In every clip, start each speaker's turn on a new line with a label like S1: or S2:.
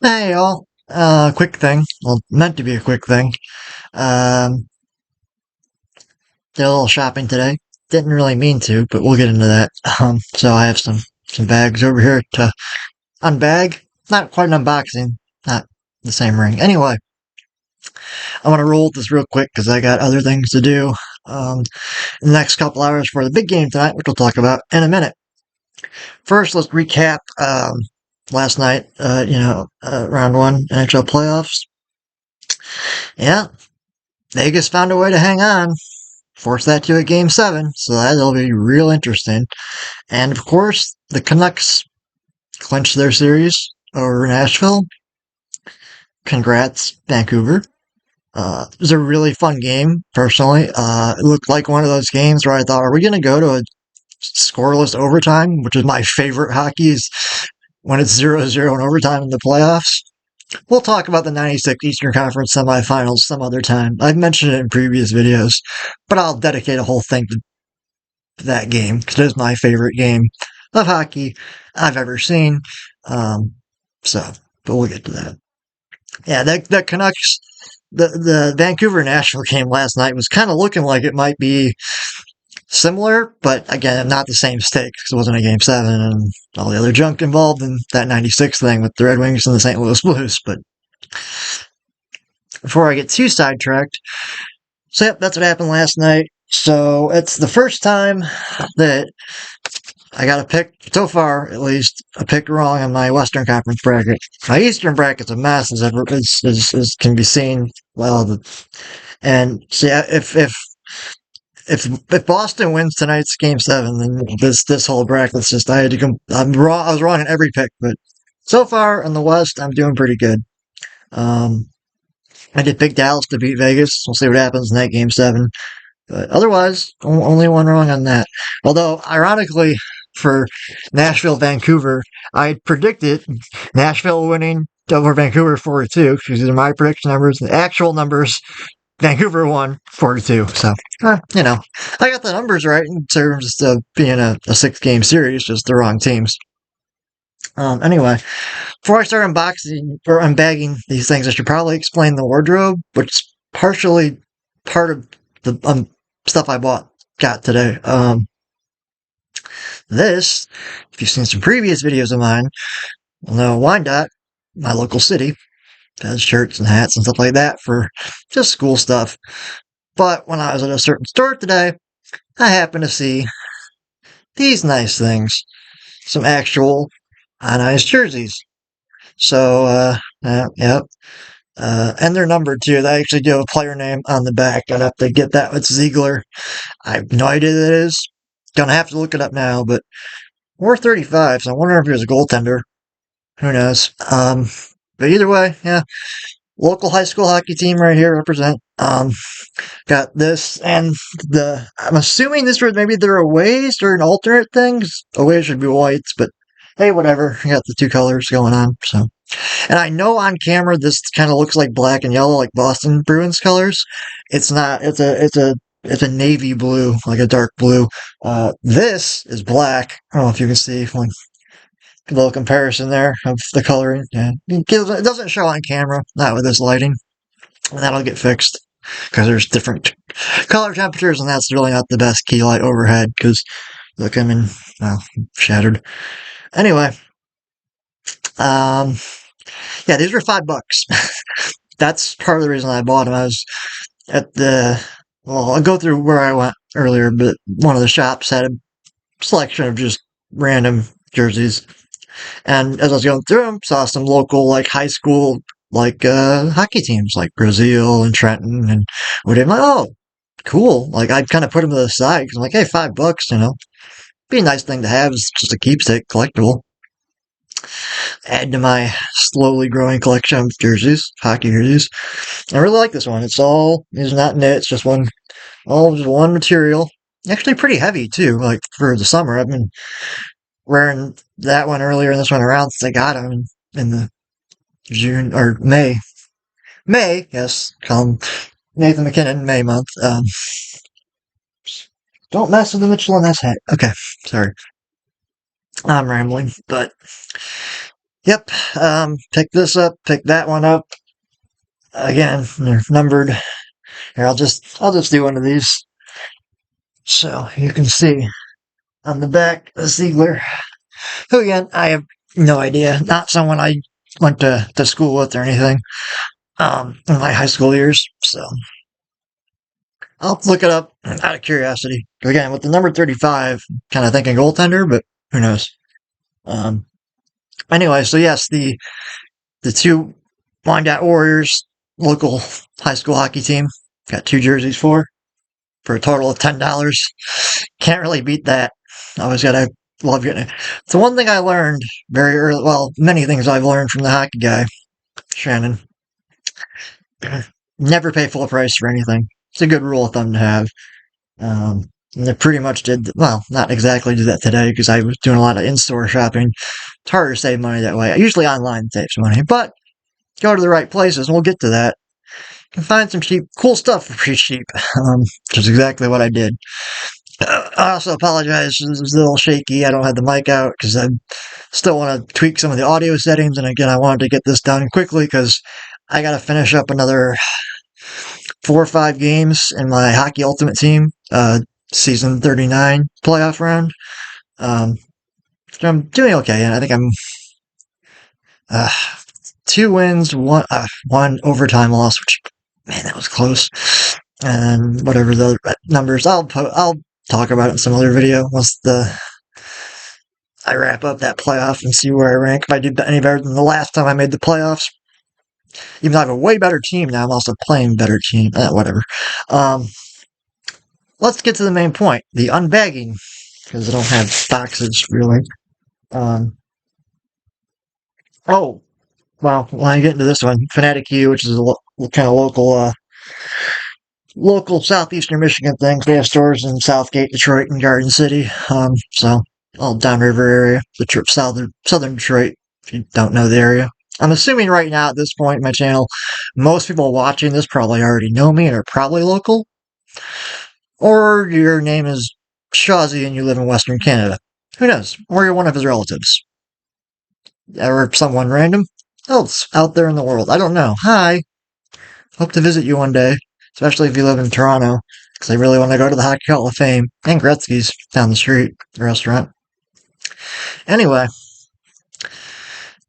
S1: Hey y'all. Quick thing. Well, meant to be a quick thing. Um, did a little shopping today. Didn't really mean to, but we'll get into that. So I have some bags over here to unbag. Not quite an unboxing. Not the same ring. Anyway, I want to roll this real quick because I got other things to do. Um, in the next couple hours for the big game tonight, which we'll talk about in a minute. First, let's recap. Last night. Round one NHL Playoffs. Yeah, Vegas found a way to hang on. Force that to a game seven, so that'll be real interesting. And of course, the Canucks clinched their series over Nashville. Congrats, Vancouver. It was a really fun game, personally. It looked like one of those games where I thought, are we going to go to a scoreless overtime, which is my favorite hockey, is when it's 0-0 in overtime in the playoffs. We'll talk about the 96 Eastern Conference semifinals some other time. I've mentioned it in previous videos, but I'll dedicate a whole thing to that game because it is my favorite game of hockey I've ever seen. Um, so, but we'll get to that. Yeah, the Canucks, the Vancouver Nashville game last night was kind of looking like it might be similar, but again, not the same stakes because it wasn't a game seven and all the other junk involved in that 96 thing with the Red Wings and the St. Louis Blues. But before I get too sidetracked, so yep, that's what happened last night. So it's the first time that I got a pick, so far at least, a pick wrong on my Western Conference bracket. My Eastern bracket's a mess, as can be seen. Well, and see, if Boston wins tonight's Game Seven, then this whole bracket's just I had to come. I'm wrong. I was wrong in every pick, but so far in the West, I'm doing pretty good. Um, I did pick Dallas to beat Vegas. We'll see what happens in that Game Seven. But otherwise, only one wrong on that. Although, ironically, for Nashville, Vancouver, I predicted Nashville winning over Vancouver 4-2, because these are my prediction numbers. The actual numbers, Vancouver won 4-2. So, I got the numbers right in terms of being a six-game series, just the wrong teams. Anyway, before I start unboxing or unbagging these things, I should probably explain the wardrobe, which is partially part of the stuff I got today. This, if you've seen some previous videos of mine, will know Wyandotte, my local city, has shirts and hats and stuff like that for just school stuff. But when I was at a certain store today, I happened to see these nice things, some actual nice jerseys. So, yep. And they're numbered too. They actually do have a player name on the back. I'd have to get that with Ziegler. I have no idea who that is. Gonna have to look it up now, but we're 35, so I wonder if he was a goaltender. Who knows? But either way, yeah. Local high school hockey team right here represent. Got this and I'm assuming this was maybe their aways or an alternate thing. Aways should be whites, but hey, whatever. You got the two colors going on, so. And I know on camera this kind of looks like black and yellow, like Boston Bruins colors. It's not. It's a navy blue, like a dark blue. This is black. I don't know if you can see, like a little comparison there of the coloring. Yeah, it doesn't show on camera, not with this lighting. And that'll get fixed because there's different color temperatures, and that's really not the best key light overhead. Because look, I'm in shattered. Anyway, um, yeah, these were $5. That's part of the reason I bought them. I was at I'll go through where I went earlier, but one of the shops had a selection of just random jerseys. And as I was going through them, saw some local, like, high school, like, hockey teams, like Brazil and Trenton and whatever. I'm like, oh, cool. Like, I'd kind of put them to the side because I'm like, hey, $5, be a nice thing to have. It's just a keepsake collectible. Add to my slowly growing collection of jerseys, hockey jerseys. I really like this one. It's not knit. It's just just one material. Actually, pretty heavy too. Like for the summer, I've been wearing that one earlier and this one around since I got them in the June or May. May, yes. Call him Nathan McKinnon, May month. Don't mess with the Mitchell and S hat. Okay, sorry. I'm rambling, but Yep. Pick this up, pick that one up. Again, they're numbered. Here, I'll just do one of these. So you can see on the back, the Ziegler, who again, I have no idea. Not someone I went to school with or anything, in my high school years. So I'll look it up out of curiosity. Again, with the number 35, kind of thinking goaltender, but who knows? Um, anyway, so yes, the two Wyandotte Warriors local high school hockey team got 2 jerseys for a total of $10. Can't really beat that. Always gotta love getting it. So one thing I learned very early, well, many things I've learned from the hockey guy, Shannon, never pay full price for anything. It's a good rule of thumb to have. And I pretty much did, well, not exactly do that today because I was doing a lot of in-store shopping. It's harder to save money that way. Usually online saves money, but go to the right places and we'll get to that. You can find some cheap, cool stuff for pretty cheap, which is exactly what I did. I also apologize. This is a little shaky. I don't have the mic out because I still want to tweak some of the audio settings. And again, I wanted to get this done quickly because I got to finish up another 4 or 5 games in my Hockey Ultimate Team, season 39 playoff round. So I'm doing okay. And I think I'm, 2 wins, one overtime loss, which, man, that was close. And whatever the numbers, I'll talk about it in some other video once I wrap up that playoff and see where I rank. If I did any better than the last time I made the playoffs, even though I have a way better team now, I'm also playing better team. Whatever. Let's get to the main point, the unbagging, because I don't have boxes really. Oh, well, when I get into this one, Fanatic U, which is a kind of local southeastern Michigan thing. They have stores in Southgate, Detroit, and Garden City. So all downriver area, southern Detroit. If you don't know the area, I'm assuming right now at this point in my channel, most people watching this probably already know me and are probably local, or your name is Shawzy and you live in Western Canada. Who knows? Or you're one of his relatives, or someone random else out there in the world. I don't know. Hi. Hope to visit you one day, especially if you live in Toronto, because I really want to go to the Hockey Hall of Fame and Gretzky's down the street, the restaurant. Anyway,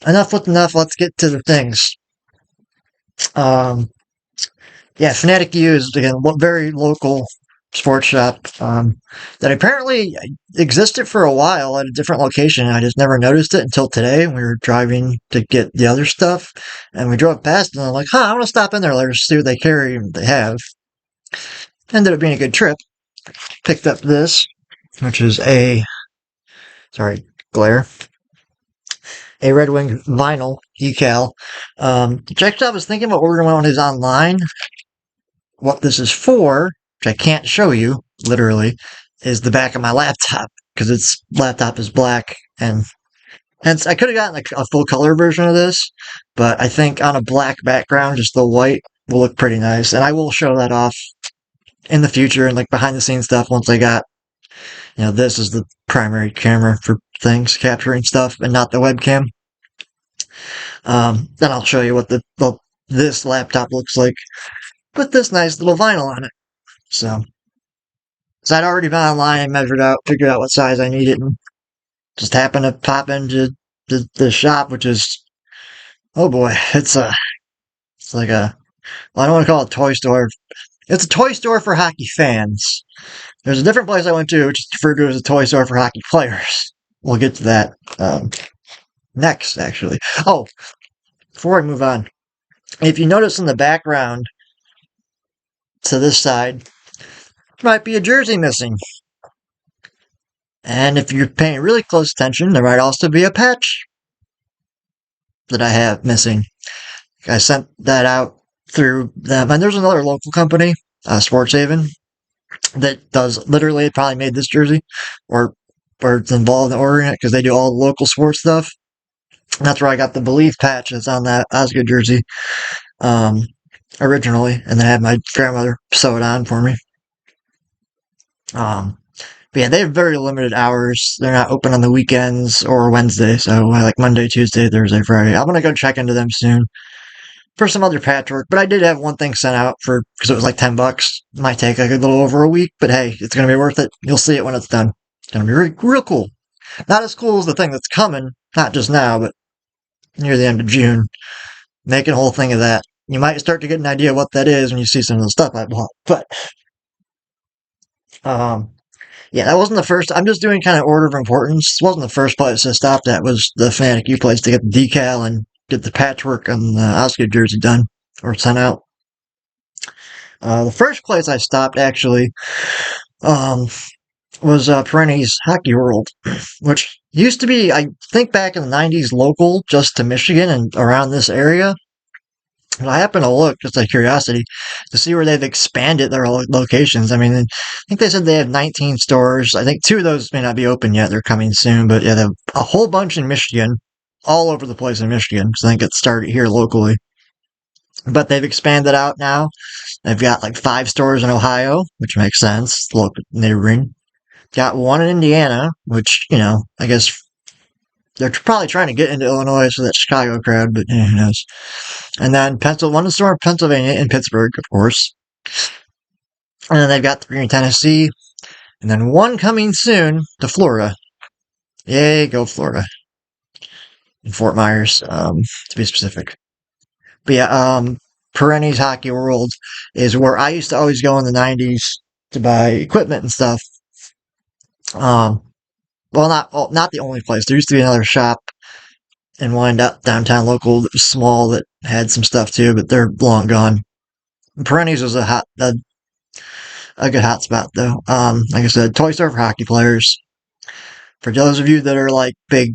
S1: enough with enough. Let's get to the things. Yeah, Fanatic U is again very local sports shop that apparently existed for a while at a different location. I just never noticed it until today. We were driving to get the other stuff, and we drove past, and I'm like, I want to stop in there later to see what they carry and they have. Ended up being a good trip. Picked up this, which is glare. A Red Wing vinyl decal. I was thinking about ordering one of these online. What this is for, which I can't show you, literally, is the back of my laptop, because its laptop is black, and I could have gotten a full color version of this, but I think on a black background, just the white will look pretty nice, and I will show that off in the future, and like behind the scenes stuff once I got, this is the primary camera for things, capturing stuff, and not the webcam. Then I'll show you what this laptop looks like with this nice little vinyl on it. So I'd already been online and measured out, figured out what size I needed, and just happened to pop into the shop, which is, oh boy, it's like well, I don't want to call it a toy store. It's a toy store for hockey fans. There's a different place I went to, which is referred to as a toy store for hockey players. We'll get to that next, actually. Oh, before I move on, if you notice in the background to this side, there might be a jersey missing. And if you're paying really close attention, there might also be a patch that I have missing. I sent that out through them. And there's another local company, Sports Haven, that does literally probably made this jersey, or it's involved in ordering it because they do all the local sports stuff. And that's where I got the Believe patch that's on that Osgood jersey originally, and then I had my grandmother sew it on for me. And But yeah, they have very limited hours. They're not open on the weekends or Wednesday, so like Monday, Tuesday, Thursday, Friday. I'm gonna go check into them soon for some other patchwork. But I did have one thing sent out for because it was like $10. Might take like a little over a week, but hey, it's gonna be worth it. You'll see it when it's done. It's gonna be real cool. Not as cool as the thing that's coming, not just now, but near the end of June. Making a whole thing of that. You might start to get an idea what that is when you see some of the stuff I bought. But um, yeah, that wasn't the first. I'm just doing kind of order of importance. This wasn't the first place I stopped at. Was the Fanatic U place to get the decal and get the patchwork on the Oscar jersey done or sent out. The first place I stopped actually um, was Perenni's Hockey World, which used to be, I think, back in the '90s, local just to Michigan and around this area. And I happened to look just out of curiosity to see where they've expanded their locations. I mean, I think they said they have 19 stores. I think two of those may not be open yet. They're coming soon, but yeah, they have a whole bunch in Michigan, all over the place in Michigan. So I think it started here locally, but they've expanded out now. They've got like 5 stores in Ohio, which makes sense. Local neighboring. Got one in Indiana, which, I guess they're probably trying to get into Illinois for that Chicago crowd, but who knows. And then one store in Pennsylvania and Pittsburgh, of course. And then they've got 3 in Tennessee. And then one coming soon to Florida. Yay, go Florida. In Fort Myers, to be specific. But yeah, Perenni's Hockey World is where I used to always go in the '90s to buy equipment and stuff. Um, well, not the only place. There used to be another shop in Wyandotte, downtown local, that was small, that had some stuff too, but they're long gone. Perenni's was a good hot spot though. Like I said, toy store for hockey players. For those of you that are like big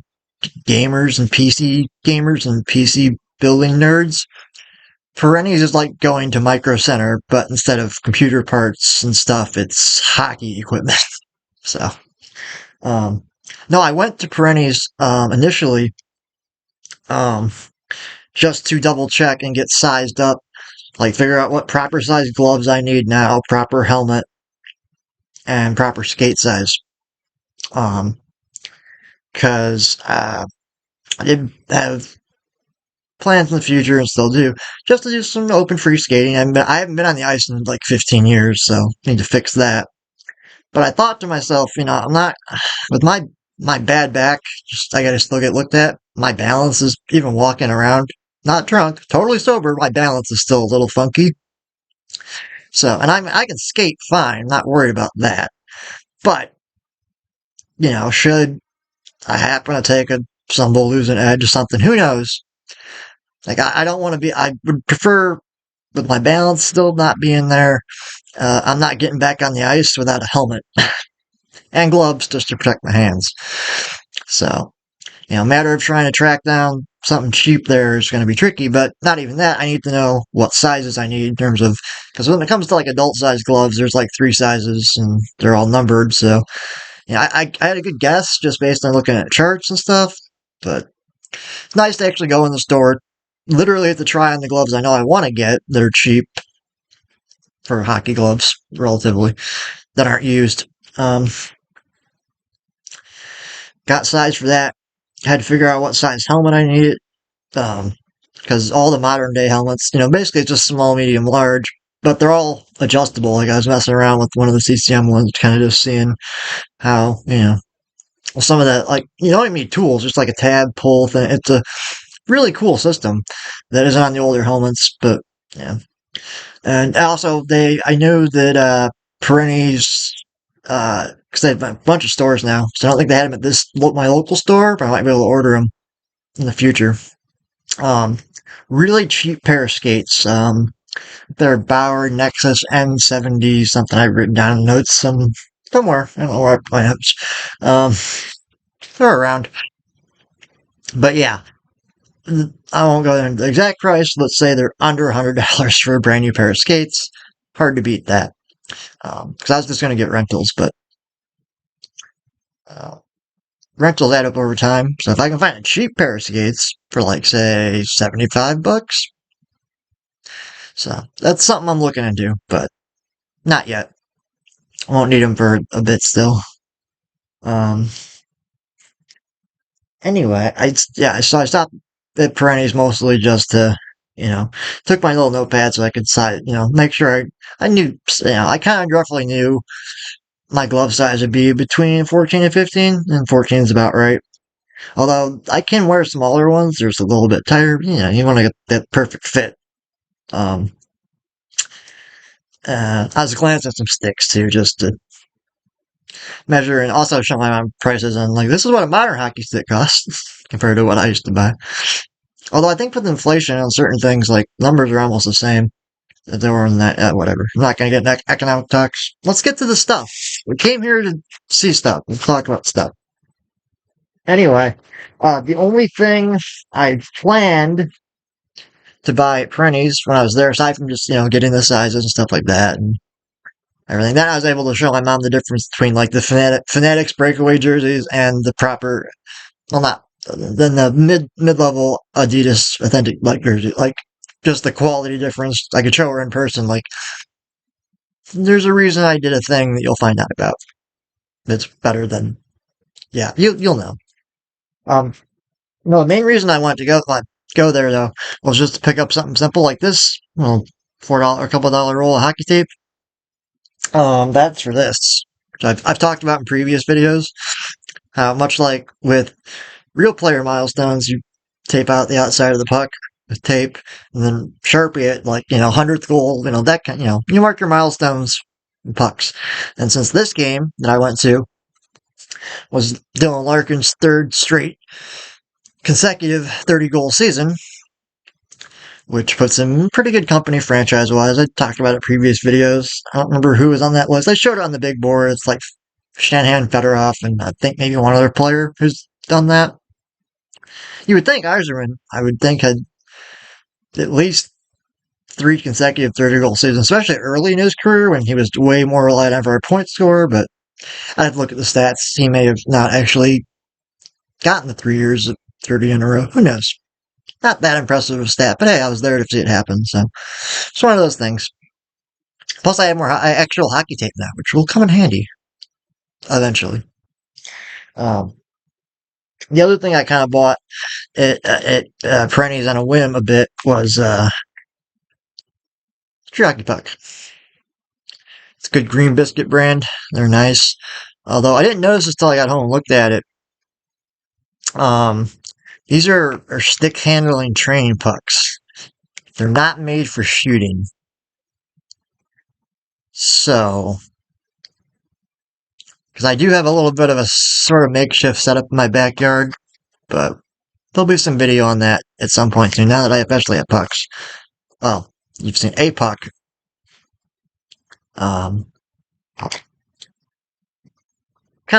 S1: gamers and PC building nerds, Perenni's is like going to Micro Center, but instead of computer parts and stuff, it's hockey equipment. So, um, no, I went to Perenni's initially um, just to double check and get sized up, like figure out what proper size gloves I need now, proper helmet, and proper skate size. Um, Because I did have plans in the future and still do, just to do some open free skating. I haven't been on the ice in like 15 years, so need to fix that. But I thought to myself, I'm not with my bad back. Just I gotta still get looked at. My balance is even walking around, not drunk, totally sober. My balance is still a little funky. So, and I can skate fine. Not worried about that. But should I happen to take a stumble, lose an edge or something, who knows? Like I don't want to be. I would prefer with my balance still not being there. I'm not getting back on the ice without a helmet and gloves just to protect my hands. So, matter of trying to track down something cheap there is going to be tricky, but not even that. I need to know what sizes I need in terms of, because when it comes to like adult size gloves, there's like 3 sizes and they're all numbered. So, I had a good guess just based on looking at charts and stuff, but it's nice to actually go in the store, literally have to try on the gloves I know I want to get. They're cheap for hockey gloves, relatively, that aren't used. Got size for that. Had to figure out what size helmet I needed. Because all the modern day helmets, basically it's just small, medium, large, but they're all adjustable. Like I was messing around with one of the CCM ones, kind of just seeing how, some of that, like, you don't even need tools, just like a tab pull thing. It's a really cool system that isn't on the older helmets, but yeah. And also, I know that Perenni's, because they have a bunch of stores now, so I don't think they had them at my local store, but I might be able to order them in the future. Really cheap pair of skates. They're Bauer Nexus N70 something I've written down in notes somewhere. I don't know where I put my notes. They're around. But yeah, I won't go into the exact price. Let's say they're under $100 for a brand new pair of skates. Hard to beat that. Because I was just going to get rentals, but rentals add up over time. So if I can find a cheap pair of skates for like, say, $75, so that's something I'm looking into, but not yet. I won't need them for a bit still. Um, anyway, so I stopped at Perennies mostly just to, took my little notepad so I could make sure I knew, I kind of roughly knew my glove size would be between 14 and 15, and 14 is about right. Although I can wear smaller ones, there's a little bit tighter. You want to get that perfect fit. Um, I was glancing at some sticks too, just to measure and also show my prices. And like, this is what a modern hockey stick costs compared to what I used to buy. Although I think with inflation on certain things, like numbers are almost the same. They were in that, whatever. I'm not going to get economic talks. Let's get to the stuff. We came here to see stuff and talk about stuff. Anyway, the only thing I planned to buy at Prenny's when I was there, aside from just, getting the sizes and stuff like that and everything, then I was able to show my mom the difference between like the Fanatics breakaway jerseys and the proper, well, not, then the mid-level Adidas authentic like jersey, like just the quality difference. I could show her in person, like, there's a reason I did a thing that you'll find out about. It's better than, yeah, you'll know. Um, no, the main reason I wanted to go there though was just to pick up something simple like this. Well, $4, a couple dollar roll of hockey tape. That's for this, which I've talked about in previous videos. How much like with real player milestones, you tape out the outside of the puck with tape, and then Sharpie it like 100th goal, that kind. You mark your milestones and pucks. And since this game that I went to was Dylan Larkin's third straight consecutive 30-goal season, which puts him in pretty good company franchise-wise. I talked about it in previous videos. I don't remember who was on that list. I showed it on the big board. It's like Shanahan, Fedorov, and I think maybe one other player who's done that. You would think Yzerman, I would think, had at least 3 consecutive 30-goal seasons, especially early in his career when he was way more relied on for a point scorer, but I'd have to look at the stats. He may have not actually gotten the 3 years of 30 in a row. Who knows? Not that impressive of a stat, but hey, I was there to see it happen, so it's one of those things. Plus, I have more actual hockey tape now, which will come in handy eventually. Um, the other thing I kind of bought at Perennies on a whim a bit was hockey puck. It's a good Green Biscuit brand. They're nice. Although I didn't notice this until I got home and looked at it. These are stick handling training pucks. They're not made for shooting. So, because I do have a little bit of a sort of makeshift setup in my backyard, but there'll be some video on that at some point soon, now that I especially have pucks. Well, you've seen a puck. Kind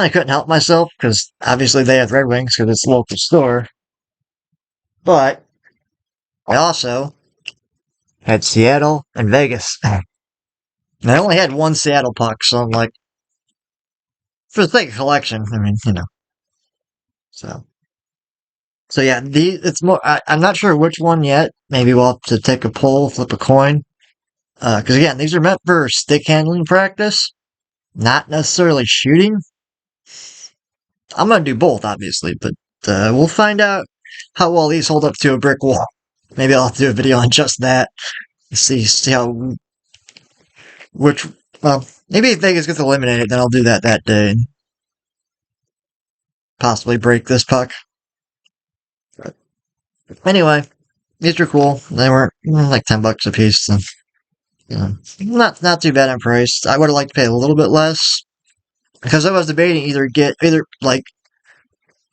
S1: of couldn't help myself, because obviously they have Red Wings, because it's a local store. But I also had Seattle and Vegas. And I only had one Seattle puck, so I'm like, for the sake of collection, I mean, So, yeah, it's more. I'm not sure which one yet. Maybe we'll have to take a poll, flip a coin. Because again, these are meant for stick handling practice, not necessarily shooting. I'm gonna do both, obviously, but we'll find out how well these hold up to a brick wall. Maybe I'll have to do a video on just that. See how which. Well, maybe if Vegas gets eliminated, then I'll do that day and possibly break this puck. But anyway, these are cool. They weren't like $10 a piece, so not too bad in price. I would have liked to pay a little bit less, because I was debating either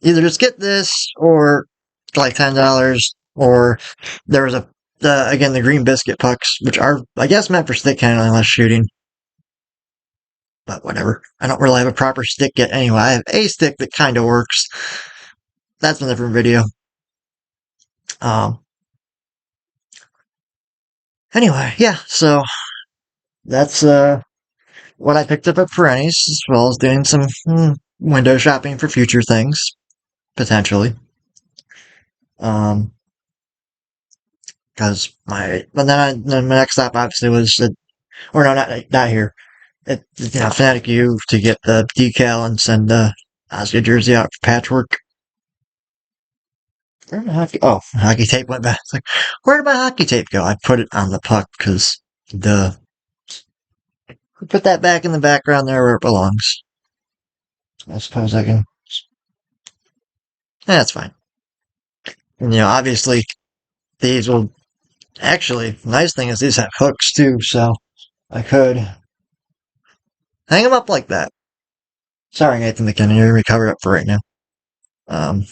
S1: just get this or like $10, or there was again the green biscuit pucks, which are I guess meant for stick handling, less shooting. But whatever. I don't really have a proper stick yet anyway. I have a stick that kind of works. That's a different video. Anyway, yeah, so that's what I picked up at Perennies, as well as doing some window shopping for future things, potentially. Because my next stop obviously was or no, not here. Fanatic U to get the decal and send Let's get jersey out for patchwork. Where did my hockey? Oh, hockey tape went back. It's like, where did my hockey tape go? I put it on the puck because the put that back in the background there where it belongs. I suppose I can. That's fine. And, obviously these will actually. Nice thing is these have hooks too, so I could hang them up like that. Sorry, Nathan McKinnon, you're recovered up for right now. Um.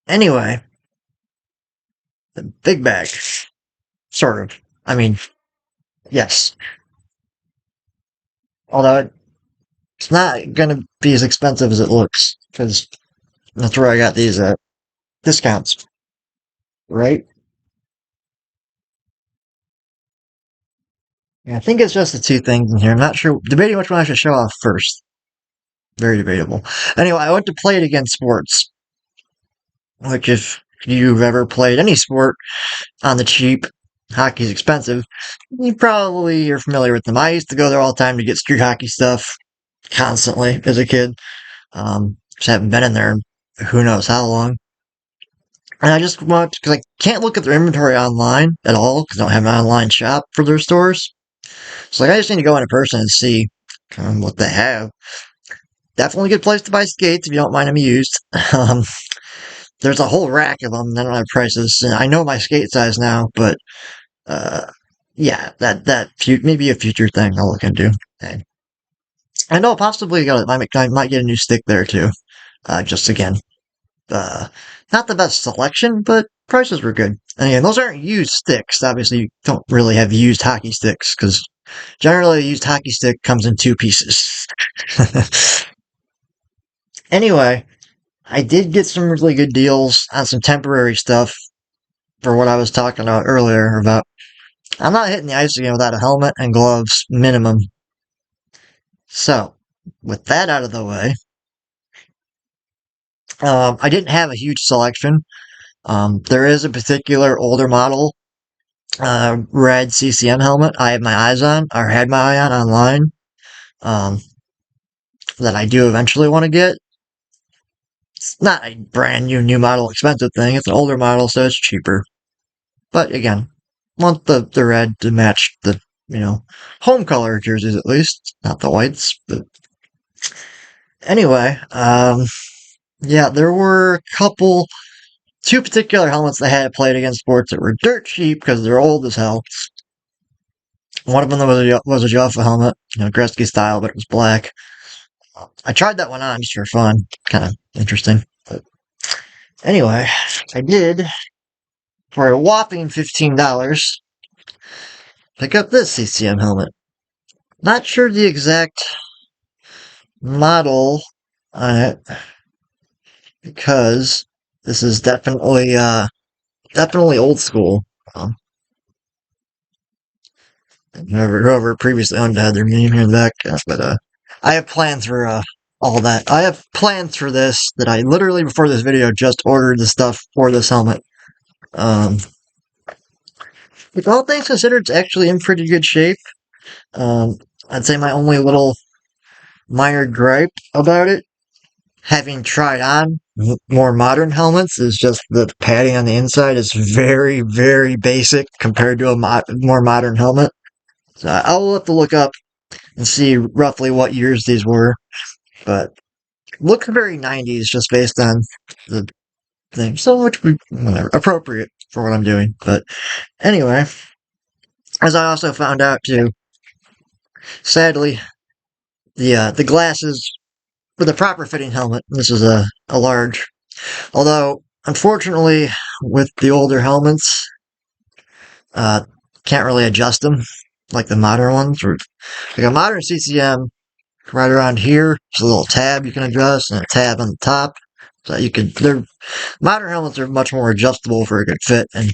S1: Anyway, the big bag, sort of. I mean, yes. Although it's not going to be as expensive as it looks, because that's where I got these discounts, right? Yeah, I think it's just the two things in here. I'm not sure. Debating which one I should show off first. Very debatable. Anyway, I went to Play It Again Sports, which if you've ever played any sport on the cheap, hockey's expensive, you probably are familiar with them. I used to go there all the time to get street hockey stuff constantly as a kid. Just haven't been in there in who knows how long. And I just want, because I can't look at their inventory online at all, because I don't have an online shop for their stores. So I just need to go in person and see what they have. Definitely a good place to buy skates if you don't mind them used. Um, there's a whole rack of them. They don't have prices. And I know my skate size now, but uh, yeah, that maybe a future thing I'll look into. And I know possibly I might get a new stick there too. Just again, uh, not the best selection, but prices were good. And again, those aren't used sticks. Obviously, you don't really have used hockey sticks because generally a used hockey stick comes in two pieces. Anyway, I did get some really good deals on some temporary stuff for what I was talking about earlier about I'm not hitting the ice again without a helmet and gloves minimum. So, with that out of the way, I didn't have a huge selection. There is a particular older model red CCM helmet I have my eyes on, or had my eye on online, um, that I do eventually want to get. It's not a brand new model expensive thing. It's an older model, so it's cheaper. But again, want the red to match the, home color jerseys at least, not the whites. But anyway, yeah, there were two particular helmets that had played against sports that were dirt cheap because they're old as hell. One of them was a Jaffa helmet, Gretzky style, but it was black. I tried that one on just for fun, kind of interesting. But anyway, I did for a whopping $15 pick up this CCM helmet. Not sure the exact model on it because this is definitely old school. Whoever previously owned had their name here in the back, but I have plans for all that. I have plans for this that I literally before this video just ordered the stuff for this helmet. With all things considered, it's actually in pretty good shape. Um, I'd say my only little minor gripe about it, having tried on more modern helmets, is just the padding on the inside is very, very basic compared to a more modern helmet. So I'll have to look up and see roughly what years these were, but looks very 90s just based on the thing. So which would whatever appropriate for what I'm doing. But anyway, as I also found out too, sadly, the glasses with a proper fitting helmet. This is a large. Although, unfortunately, with the older helmets, uh, can't really adjust them like the modern ones. Like a modern CCM, right around here, there's a little tab you can adjust and a tab on the top. So their modern helmets are much more adjustable for a good fit and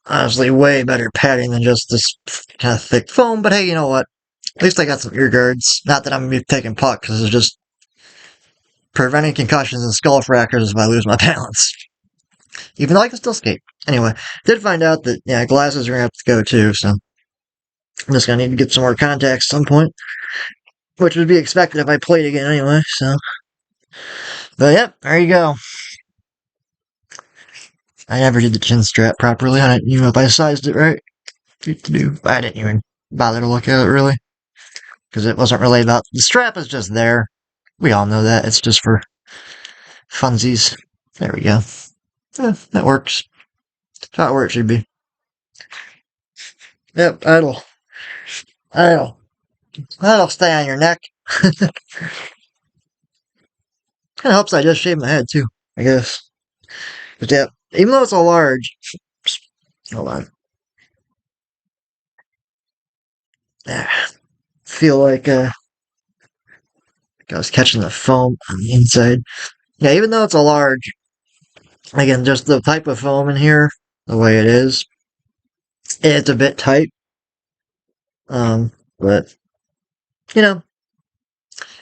S1: honestly way better padding than just this kind of thick foam. But hey, you know what? At least I got some ear guards. Not that I'm going to be taking puck because it's just preventing concussions and skull fractures if I lose my balance. Even though I can still skate. Anyway, did find out that, yeah, glasses are going to have to go too, so I'm just going to need to get some more contacts at some point. which would be expected if I played again anyway, so. But yep, there you go. I never did the chin strap properly on it, even if I sized it right. I didn't even bother to look at it, really. Because it wasn't really about... The strap is just there. We all know that. It's just for funsies. There we go. That works. That's how where it should be. Yep, that'll stay on your neck. Kind of helps I just shaved my head, too, I guess. But yeah, even though it's a large... Hold on. Feel like I was catching the foam on the inside. Yeah, even though it's a large, again, just the type of foam in here, the way it is, it's a bit tight. But you know,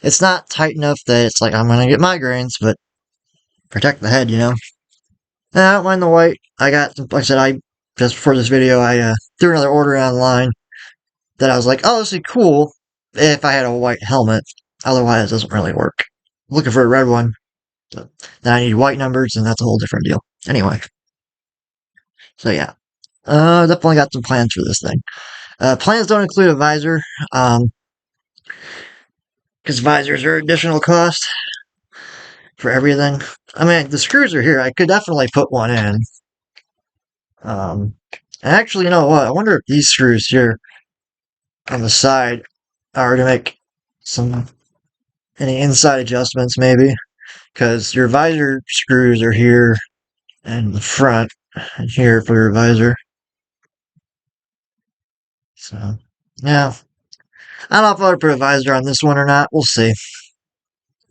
S1: it's not tight enough that it's like I'm gonna get migraines, but protect the head, you know. And I don't mind the white. I got, like I said, I just before this video, I threw another order online that I was like, oh, this is cool if I had a white helmet. Otherwise, it doesn't really work. Looking for a red one. So then I need white numbers, and that's a whole different deal. Anyway, so yeah, definitely got some plans for this thing. Plans don't include a visor, because visors are additional cost for everything. I mean, the screws are here. I could definitely put one in. Actually, you know what? I wonder if these screws here on the side are to make any inside adjustments, maybe. Because your visor screws are here and the front and here for your visor. So, yeah. I don't know if I would put a visor on this one or not. We'll see.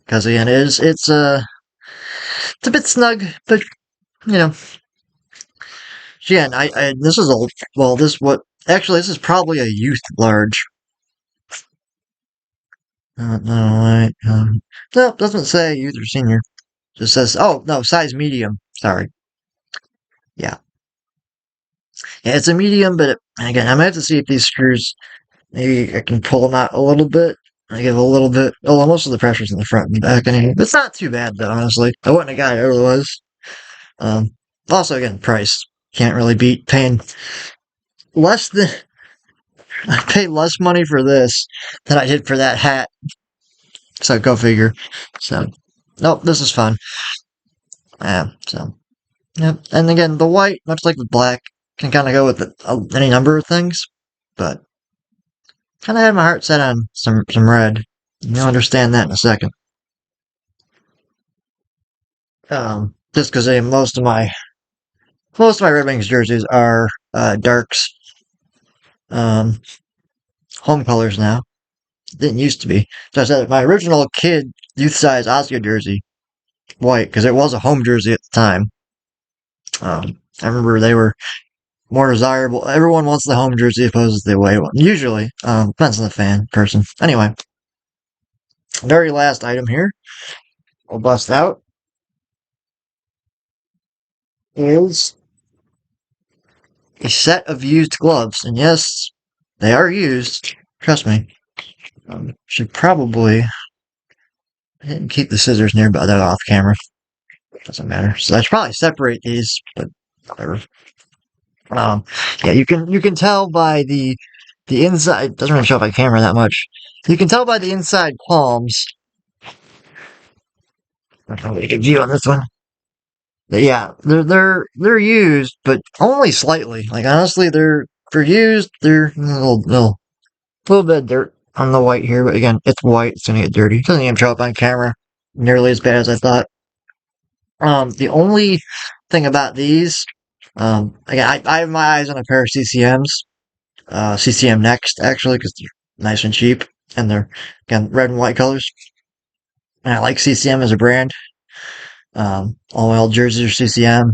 S1: Because again, it's a bit snug, but you know. Yeah, and this is this is probably a youth large. No, no, doesn't say youth or senior. Just says, oh, no, size medium. Sorry. Yeah. Yeah, it's a medium, but again, I might have to see if these screws, maybe I can pull them out a little bit. I give a little bit, oh, most of the pressure's in the front and back. Anyway. It's not too bad, though, honestly. I wouldn't have got it otherwise. Also, again, price. Can't really beat paying less than, I paid less money for this than I did for that hat. So go figure. So, nope, this is fun. Yeah, so, yep. And again, the white, much like the black, can kind of go with any number of things, but kind of had my heart set on some red. You'll understand that in a second. Just because most of my Red Wings jerseys are darks, home colors now. Didn't used to be. So I said my original kid youth size Oscar jersey, white, because it was a home jersey at the time. I remember they were more desirable. Everyone wants the home jersey opposed to the away one. Usually, depends on the person. Anyway, very last item here, we'll bust out, is a set of used gloves. And yes, they are used. Trust me. Should probably keep the scissors nearby that off camera. Doesn't matter. So I should probably separate these, but whatever. Yeah, you can tell by the inside. It doesn't really show up on camera that much. You can tell by the inside palms. I don't know, a good view on this one. Yeah, they're used, but only slightly. Like honestly, they're for used. They're a little bit of dirt on the white here, but again, it's white. It's gonna get dirty. It doesn't even show up on camera nearly as bad as I thought. The only thing about these, again, I have my eyes on a pair of CCMs, CCM Next actually, because they're nice and cheap, and they're again red and white colors. And I like CCM as a brand. All my old jerseys are CCM.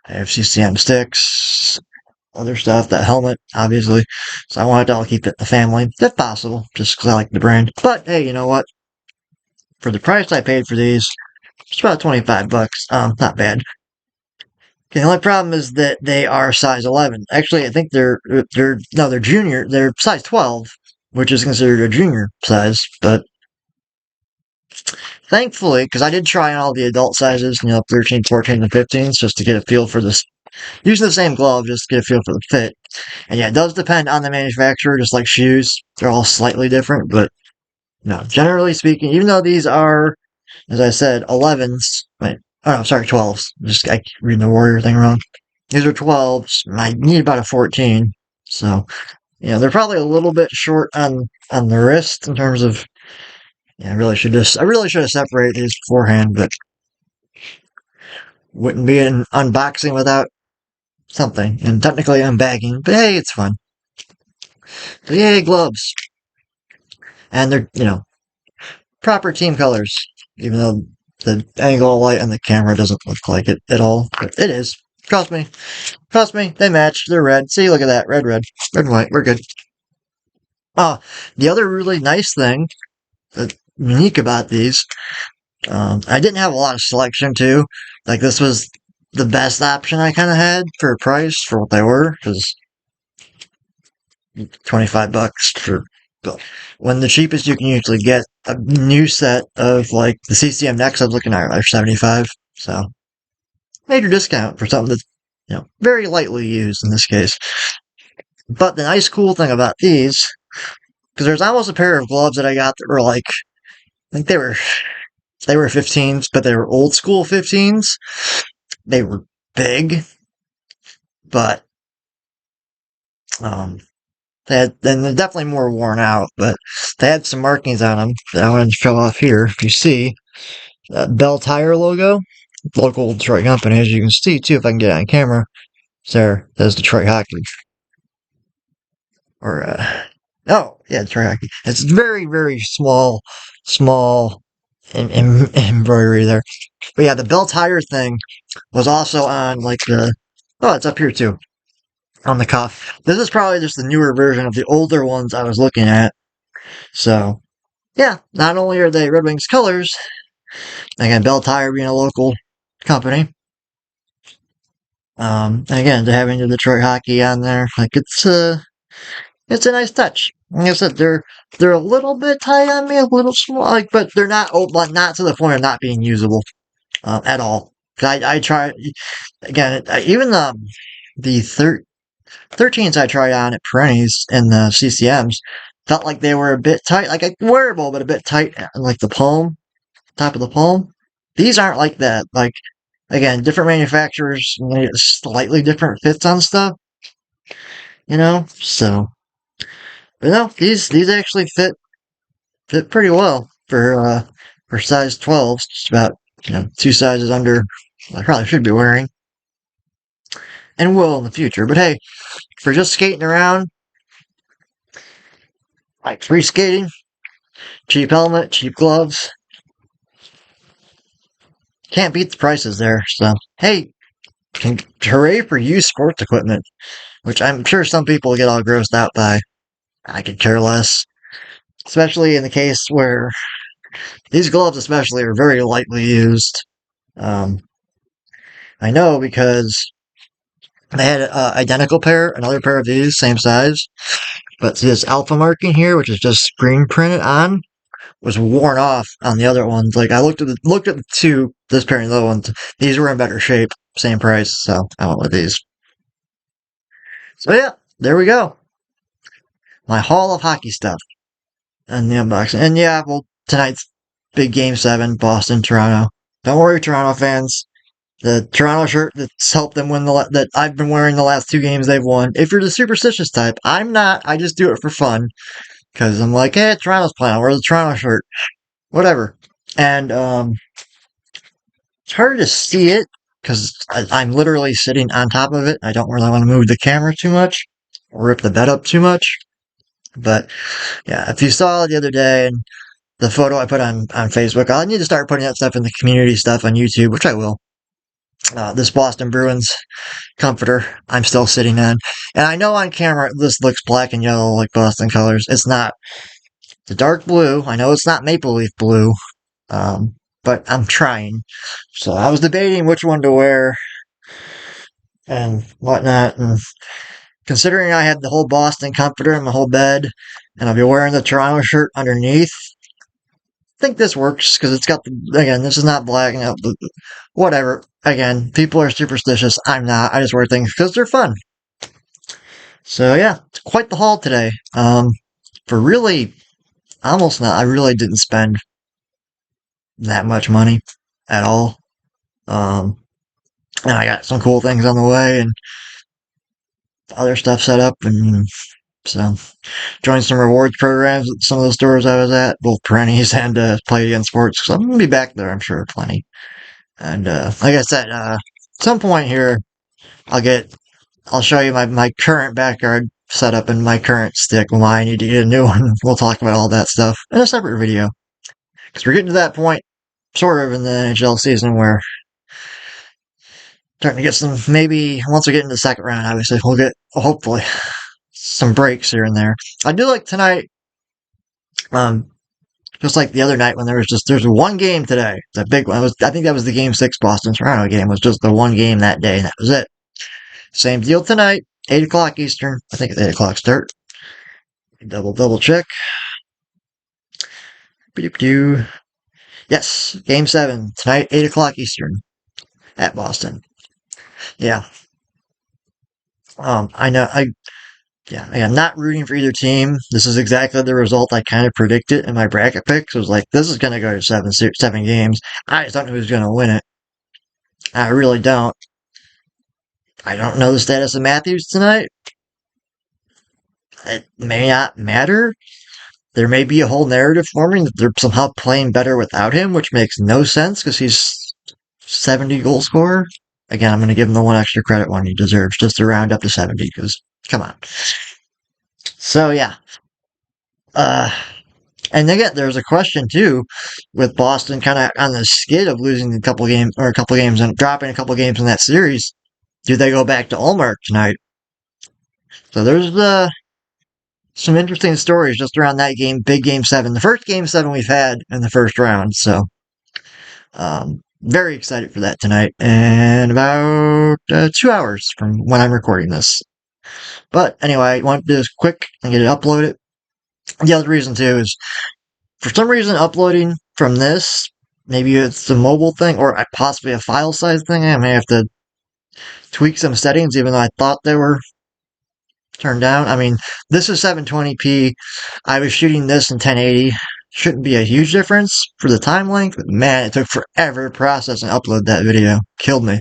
S1: I have CCM sticks, other stuff, that helmet, obviously. So I wanted to all keep it in the family, if possible, just because I like the brand. But hey, you know what? For the price I paid for these, it's about $25. Not bad. Okay, the only problem is that they are size 11. Actually, I think they're junior. They're size 12, which is considered a junior size. But thankfully, because I did try on all the adult sizes, 13, 14, and 15s, just to get a feel for this. Using the same glove, just to get a feel for the fit. And yeah, it does depend on the manufacturer, just like shoes. They're all slightly different, but no, generally speaking, even though these are, as I said, 11s, wait, oh no, sorry, 12s. I keep reading the Warrior thing wrong. These are 12s. I need about a 14. So, they're probably a little bit short on the wrist in terms of, I really should have separated these beforehand, but wouldn't be an unboxing without something. And technically unbagging, but hey, it's fun. So yay, gloves. And they're, proper team colors, even though the angle of light on the camera doesn't look like it at all, but it is. Trust me. Trust me, they match. They're red. See, look at that. Red, red. Red and white. We're good. The other really nice thing, unique about these, I didn't have a lot of selection too. Like, this was the best option I kind of had for a price for what they were, because $25 for when the cheapest you can usually get a new set of like the CCM Next I was looking at are 75. So major discount for something that's very lightly used in this case. But the nice cool thing about these, because there's almost a pair of gloves that I got that were like, I think they were 15s, but they were old school 15s. They were big, but they're definitely more worn out, but they had some markings on them that I wanted to show off here. If you see that Bell Tire logo, local Detroit company, as you can see too, if I can get it on camera, there's Detroit Hockey. Detroit Hockey. It's very, very small embroidery there. But yeah, the Bell Tire thing was also on like it's up here too. On the cuff. This is probably just the newer version of the older ones I was looking at. So, yeah, not only are they Red Wings colors, again, Bell Tire being a local company, and again, to having the Detroit Hockey on there, like it's a nice touch. Like I said, they're a little bit tight on me, a little small, like, but they're not not to the point of not being usable at all. I try again, even the 13s I tried on at Perennies and the CCMs felt like they were a bit tight, like a wearable, but a bit tight, like the palm, top of the palm. These aren't like that. Like, again, different manufacturers, slightly different fits on stuff, So, but no, these actually fit pretty well for size 12s, just about 2 sizes under I probably should be wearing, and will in the future. But hey, for just skating around, like free skating, cheap helmet, cheap gloves. Can't beat the prices there. So, hey, hooray for used sports equipment, which I'm sure some people get all grossed out by. I could care less. Especially in the case where these gloves especially are very lightly used. I know because they had an identical pair, another pair of these, same size. But see this alpha marking here, which is just screen printed on, was worn off on the other ones. Like I looked at the two, this pair and the other ones. These were in better shape, same price, so I went with these. So yeah, there we go. My haul of hockey stuff and the unboxing. And yeah, well, tonight's big game 7, Boston, Toronto. Don't worry, Toronto fans. The Toronto shirt that's helped them win that I've been wearing the last 2 games they've won. If you're the superstitious type, I'm not. I just do it for fun. Because I'm like, hey, Toronto's playing. I'll wear the Toronto shirt. Whatever. And, it's hard to see it because I'm literally sitting on top of it. I don't really want to move the camera too much or rip the bed up too much. But yeah, if you saw the other day and the photo I put on Facebook, I'll need to start putting that stuff in the community stuff on YouTube, which I will. This Boston Bruins comforter I'm still sitting on. And I know on camera this looks black and yellow like Boston colors. It's not. It's a dark blue. I know it's not maple leaf blue. But I'm trying. So I was debating which one to wear and whatnot. And considering I had the whole Boston comforter in my whole bed, and I'll be wearing the Toronto shirt underneath, I think this works because it's got the, again, this is not black, whatever. Again, people are superstitious. I'm not. I just wear things because they're fun. So yeah, it's quite the haul today. For really almost not. I really didn't spend that much money at all. Um, and I got some cool things on the way and other stuff set up, and so joined some rewards programs at some of the stores I was at, both Perennies and Play Again Sports. So I'm gonna be back there, I'm sure, plenty. And like I said, some point here, I'll show you my current backyard setup and my current stick. Why I need to get a new one. We'll talk about all that stuff in a separate video because we're getting to that point, sort of, in the NHL season where starting to get some. Maybe once we get into the second round, obviously we'll get hopefully some breaks here and there. I do like tonight. Um, just like the other night when there's one game today, the big one. I think that was the Game 6 Boston Toronto game. Was just the one game that day, and that was it. Same deal tonight, 8 o'clock Eastern. I think it's 8 o'clock start. Double check. Yes, Game 7 tonight, 8 o'clock Eastern at Boston. Yeah. I know. I'm not rooting for either team. This is exactly the result I kind of predicted in my bracket picks. It was like, this is going to go to seven games. I just don't know who's going to win it. I really don't. I don't know the status of Matthews tonight. It may not matter. There may be a whole narrative forming that they're somehow playing better without him, which makes no sense because he's 70 goal scorer. Again, I'm going to give him the one extra credit one he deserves just to round up to 70 because, come on. So, yeah. And again, there's a question too, with Boston kind of on the skid of losing a couple games and dropping a couple games in that series. Do they go back to Allmark tonight? So there's some interesting stories just around that game, big Game 7, the first Game 7 we've had in the first round. So very excited for that tonight, and about 2 hours from when I'm recording this. But anyway, I want to do this quick and get it uploaded. The other reason too is, for some reason, uploading from this, maybe it's the mobile thing or possibly a file size thing. I may have to tweak some settings, even though I thought they were turned down. I mean, this is 720p. I was shooting this in 1080. Shouldn't be a huge difference for the time length, but man, it took forever to process and upload that video. Killed me.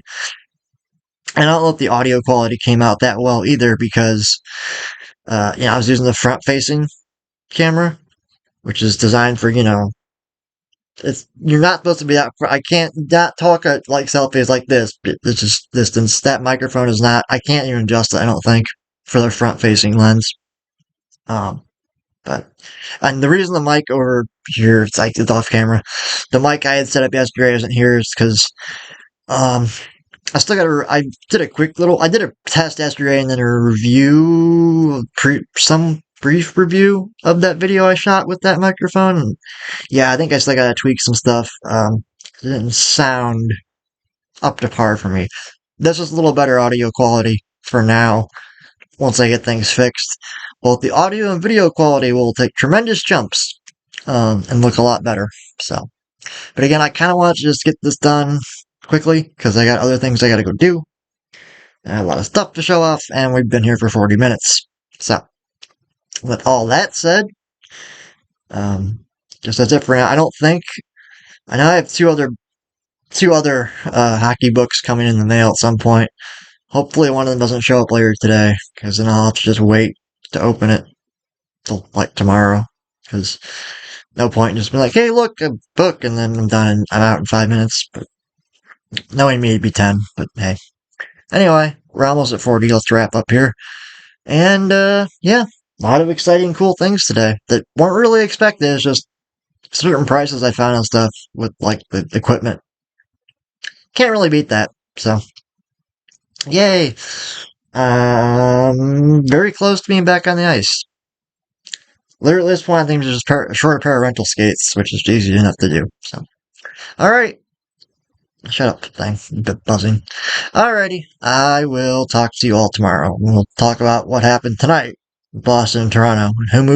S1: And I don't know if the audio quality came out that well either because, I was using the front-facing camera, which is designed for, you're not supposed to be that. I can't not talk like selfies like this. It's just distance. That microphone is not. I can't even adjust it. I don't think for the front-facing lens. And the reason the mic over here, it's off camera. The mic I had set up yesterday isn't here is because I did a test yesterday and then a review, some brief review of that video I shot with that microphone. And yeah, I think I still gotta tweak some stuff. It didn't sound up to par for me. This is a little better audio quality for now. Once I get things fixed, both the audio and video quality will take tremendous jumps and look a lot better. So, but again, I kind of want to just get this done quickly because I got other things I got to go do. And a lot of stuff to show off, and we've been here for 40 minutes. So, with all that said, just that's it for now. I know I have two other hockey books coming in the mail at some point. Hopefully one of them doesn't show up later today, because then I'll have to just wait to open it till like tomorrow. Because no point in just being like, hey, look, a book, and then I'm done and I'm out in 5 minutes. But knowing me, it'd be 10. But hey. Anyway, we're almost at 40. Let's wrap up here. And yeah, a lot of exciting, cool things today that weren't really expected. It's just certain prices I found on stuff with like the equipment. Can't really beat that. So, yay. Very close to being back on the ice. Literally, at this point, I think there's just a short pair of rental skates, which is easy enough to do. So, all right. Shut up, thing. A bit buzzing. Alrighty, I will talk to you all tomorrow. We'll talk about what happened tonight, Boston and Toronto, and who moved